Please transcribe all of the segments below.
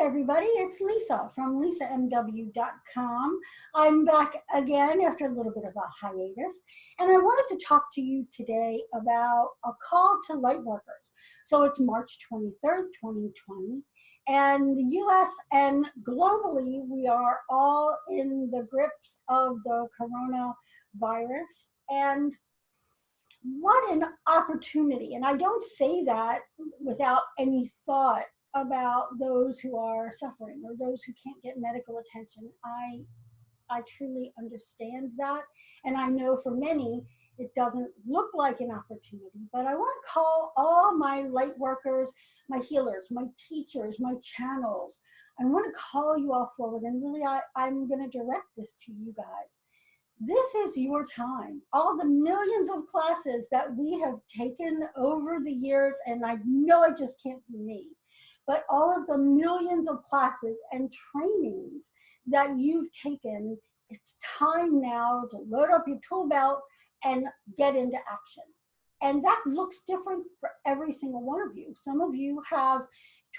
everybody, it's Lisa from lisamw.com. I'm back again after a little bit of a hiatus, and I wanted to talk to you today about a call to Lightworkers. So it's March 23rd, 2020, and the US and globally, we are all in the grips of the coronavirus, and what an opportunity. And I don't say that without any thought about those who are suffering or those who can't get medical attention. I truly understand that. And I know for many, it doesn't look like an opportunity, but I want to call all my light workers, my healers, my teachers, my channels. I want to call you all forward. And really, I'm going to direct this to you guys. This is your time. All the millions of classes that we have taken over the years, and I know it just can't be me, but all of the millions of classes and trainings that you've taken, it's time now to load up your tool belt and get into action. And that looks different for every single one of you. Some of you have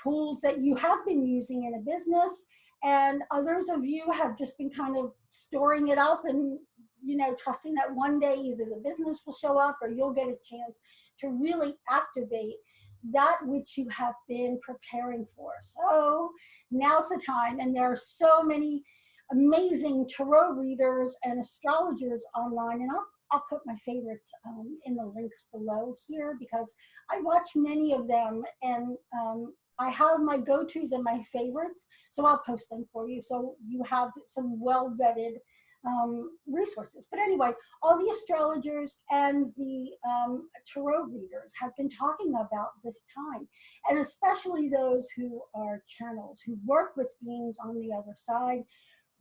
tools that you have been using in a business, and others of you have just been kind of storing it up and, you know, trusting that one day either the business will show up or you'll get a chance to really activate that which you have been preparing for. So now's the time, and there are so many amazing tarot readers and astrologers online, and I'll put my favorites in the links below here because I watch many of them, and I have my go-tos and my favorites, so I'll post them for you so you have some well-vetted resources. But anyway, all the astrologers and the tarot readers have been talking about this time, and especially those who are channels, who work with beings on the other side,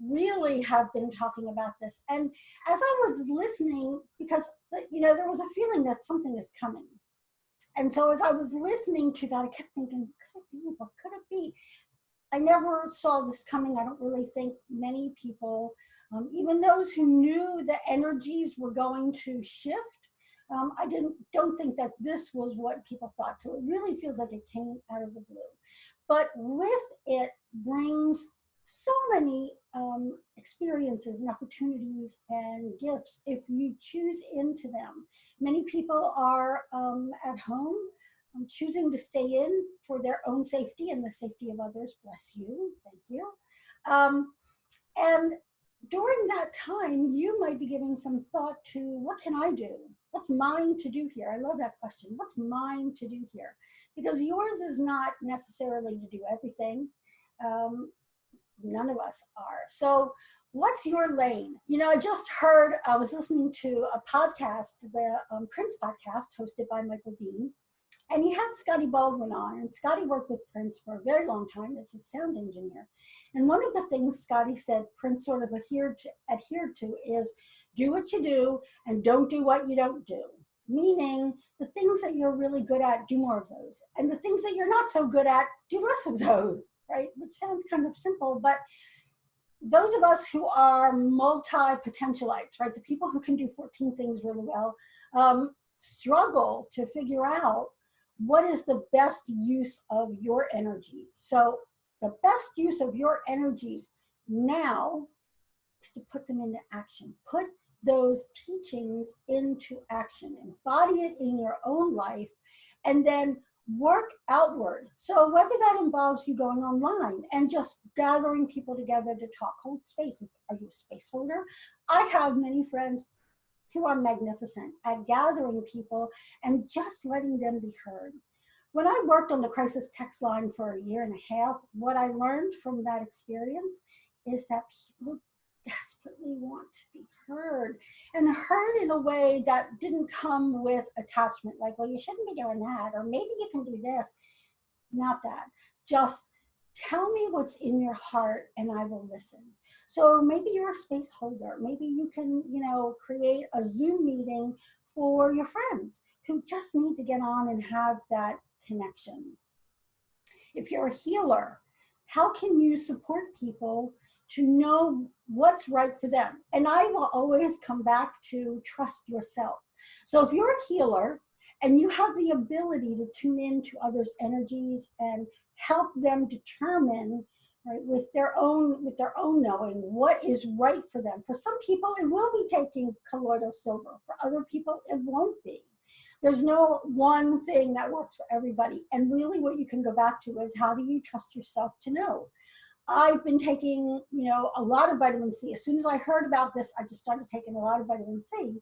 really have been talking about this. And as I was listening, because, you know, there was a feeling that something is coming. And so as I was listening to that, I kept thinking, could it be? What could it be? I never saw this coming. I don't really think many people, even those who knew the energies were going to shift, I don't think that this was what people thought. So it really feels like it came out of the blue. But with it brings so many experiences and opportunities and gifts if you choose into them. Many people are at home, choosing to stay in for their own safety and the safety of others. Bless you. Thank you. And during that time, you might be giving some thought to, what can I do? What's mine to do here? I love that question. What's mine to do here? Because yours is not necessarily to do everything. None of us are. So what's your lane? You know, I was listening to a podcast, the Prince podcast hosted by Michael Dean, and he had Scotty Baldwin on, and Scotty worked with Prince for a very long time as a sound engineer. And one of the things Scotty said Prince sort of adhered to is, do what you do and don't do what you don't do. Meaning the things that you're really good at, do more of those. And the things that you're not so good at, do less of those, right? Which sounds kind of simple, but those of us who are multi-potentialites, right? The people who can do 14 things really well, struggle to figure out what is the best use of your energies. So the best use of your energies now is to put them into action. Put those teachings into action, embody it in your own life, and then work outward. So whether that involves you going online and just gathering people together to talk, hold space. Are you a space holder? I have many friends who are magnificent at gathering people and just letting them be heard. When I worked on the crisis text line for 1.5 years, what I learned from that experience is that people desperately want to be heard, and heard in a way that didn't come with attachment, like, well, you shouldn't be doing that, or maybe you can do this. Not that. Just tell me what's in your heart and I will listen. So maybe you're a space holder. Maybe you can, you know, create a Zoom meeting for your friends who just need to get on and have that connection. If you're a healer, how can you support people to know what's right for them? And I will always come back to trust yourself. So if you're a healer And you have the ability to tune into others' energies and help them determine, right, with their own knowing what is right for them. For some people, it will be taking colloidal silver. For other people, it won't be. There's no one thing that works for everybody. And really what you can go back to is, how do you trust yourself to know? I've been taking, a lot of vitamin C. As soon as I heard about this, I just started taking a lot of vitamin C.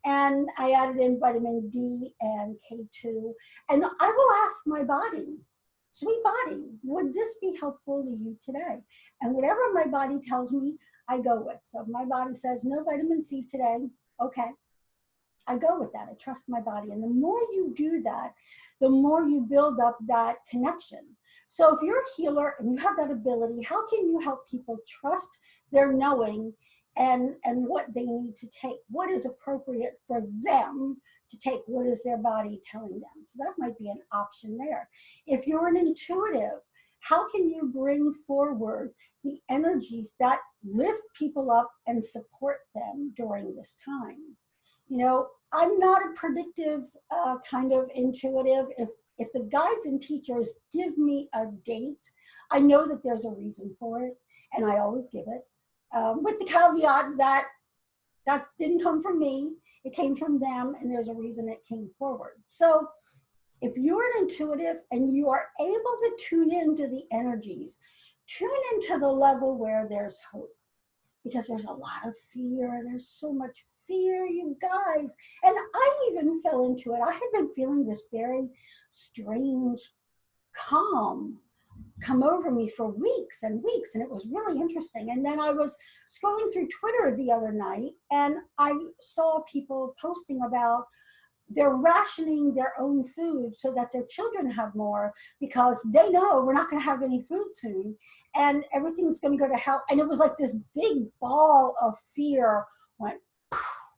And I added in vitamin D and K2. And I will ask my body, sweet body, would this be helpful to you today? And whatever my body tells me, I go with. So if my body says no vitamin C today, okay, I go with that. I trust my body. And the more you do that, the more you build up that connection. So if you're a healer and you have that ability, how can you help people trust their knowing and what they need to take? What is appropriate for them to take? What is their body telling them? So that might be an option there. If you're an intuitive, how can you bring forward the energies that lift people up and support them during this time? I'm not a predictive kind of intuitive. If the guides and teachers give me a date, I know that there's a reason for it, and I always give it, with the caveat that that didn't come from me, it came from them, and there's a reason it came forward. So if you're an intuitive and you are able to tune into the energies, tune into the level where there's hope, because there's a lot of fear. There's so much fear, you guys. And I even fell into it. I had been feeling this very strange calm come over me for weeks and weeks, and it was really interesting. And then I was scrolling through Twitter the other night, and I saw people posting about they're rationing their own food so that their children have more, because they know we're not going to have any food soon and everything's going to go to hell. And it was like this big ball of fear went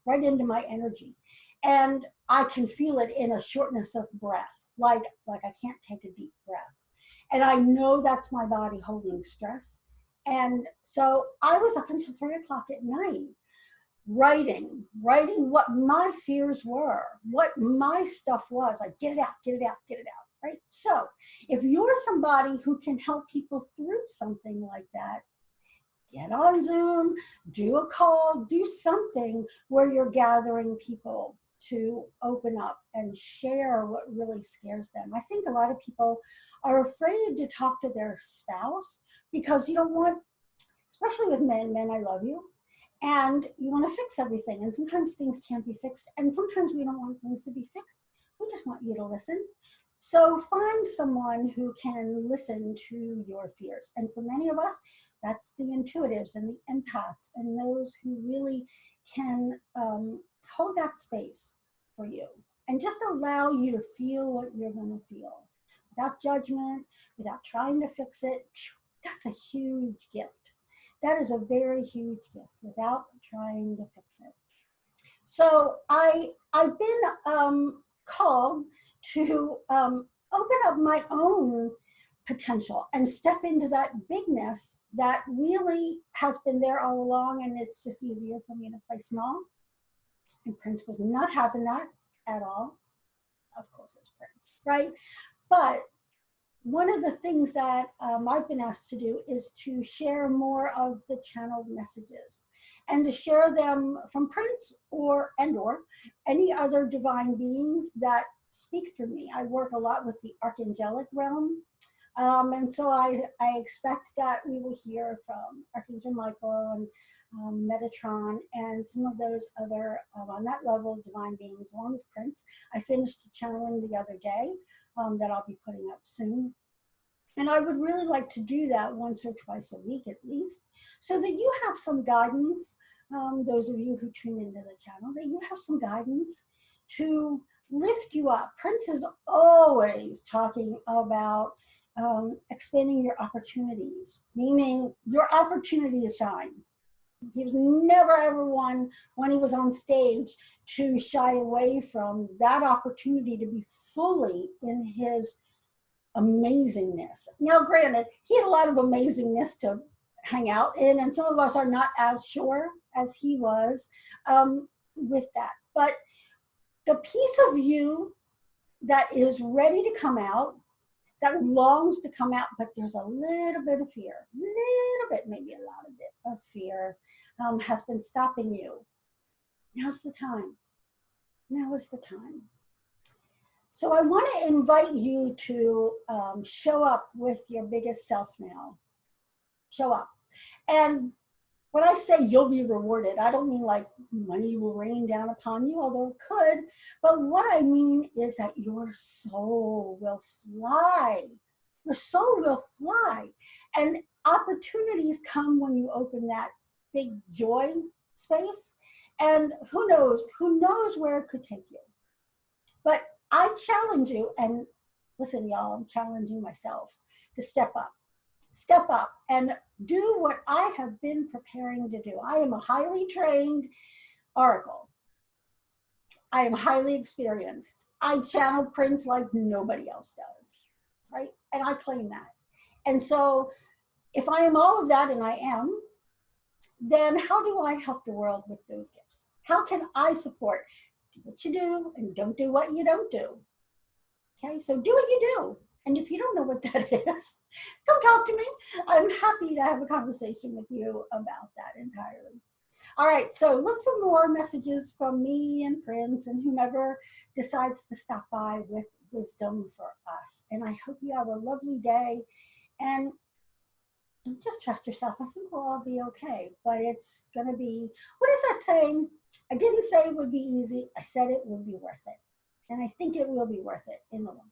right into my energy. And I can feel it in a shortness of breath, like I can't take a deep breath. And I know that's my body holding stress. And so I was up until 3 o'clock at night writing what my fears were, what my stuff was. Like, get it out, get it out, get it out, right? So if you're somebody who can help people through something like that, get on Zoom, do a call, do something where you're gathering people to open up and share what really scares them. I think a lot of people are afraid to talk to their spouse because you don't want, especially with men, I love you, and you want to fix everything. And sometimes things can't be fixed. And sometimes we don't want things to be fixed. We just want you to listen. So find someone who can listen to your fears. And for many of us, that's the intuitives and the empaths and those who really can hold that space for you and just allow you to feel what you're going to feel without judgment, without trying to fix it. That's a huge gift. That is a very huge gift without trying to fix it. So I've been called to open up my own potential and step into that bigness that really has been there all along, and it's just easier for me to play small. And Prince was not having that at all. Of course, it's Prince, right? But one of the things that I've been asked to do is to share more of the channeled messages and to share them from Prince or any other divine beings that speak through me. I work a lot with the archangelic realm. And so I expect that we will hear from Archangel Michael and Metatron and some of those other, on that level, divine beings, along with Prince. I finished channeling the other day that I'll be putting up soon. And I would really like to do that once or twice a week at least, so that you have some guidance, those of you who tune into the channel, that you have some guidance to lift you up. Prince is always talking about expanding your opportunities, meaning your opportunity to shine. He was never ever one, when he was on stage, to shy away from that opportunity to be fully in his amazingness. Now, granted, he had a lot of amazingness to hang out in, and some of us are not as sure as he was with that. But the piece of you that is ready to come out, that longs to come out, but there's a little bit of fear, little bit, maybe a lot of bit of fear has been stopping you. Now's the time. Now is the time. So I want to invite you to show up with your biggest self now. Show up. And when I say you'll be rewarded, I don't mean like money will rain down upon you, although it could. But what I mean is that your soul will fly. Your soul will fly. And opportunities come when you open that big joy space. And who knows where it could take you. But I challenge you, and listen, y'all, I'm challenging myself to step up. Step up and do what I have been preparing to do. I am a highly trained oracle. I am highly experienced. I channel prints like nobody else does, right? And I claim that. And so if I am all of that, and I am, then how do I help the world with those gifts? How can I support? Do what you do and don't do what you don't do. Okay, so do what you do. And if you don't know what that is, come talk to me. I'm happy to have a conversation with you about that entirely. All right, so look for more messages from me and Prince and whomever decides to stop by with wisdom for us. And I hope you have a lovely day. And just trust yourself. I think we'll all be okay. But it's going to be, what is that saying? I didn't say it would be easy. I said it would be worth it. And I think it will be worth it in the long run.